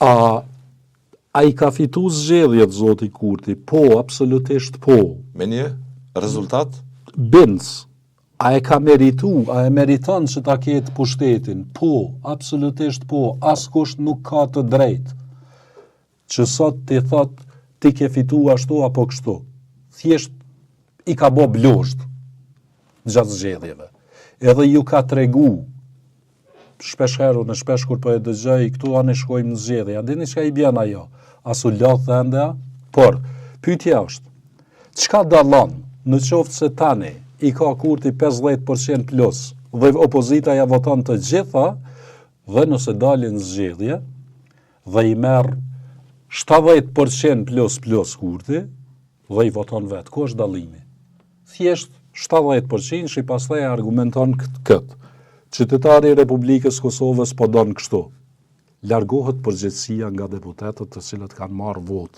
A i ka fitu zgjedhjet, zoti Kurti? Po, absolutisht po. Me një rezultat? Binc. A e ka meritu, a e meriton që ta ketë pushtetin? Po, absolutisht po. Askush nuk ka të drejtë që sot ti thot ti ke fitu ashtu apo kështu. Thjesht i ka bo blosht gjatë zgjedhjeve. Edhe ju ka tregu shpeshherë në shpesh kur po e dëgjoj këtu anë shkojmë në zgjedhje. A dini çka i bën ajo? As u lodh ende, por pyetja është, çka dallon në qoftë se tani i ka Kurti 50% plus dhe opozita ja voton të gjitha dhe nëse dalin zgjedhje dhe i merr 70% plus Kurti dhe i voton vetë. Ku është dallimi? Thjesht 70% që i pastaj argumenton këtë. Qytetari i Republikës Kosovës po don kështu. Largohet përgjegjësia nga deputetët të cilët kanë marrë votë.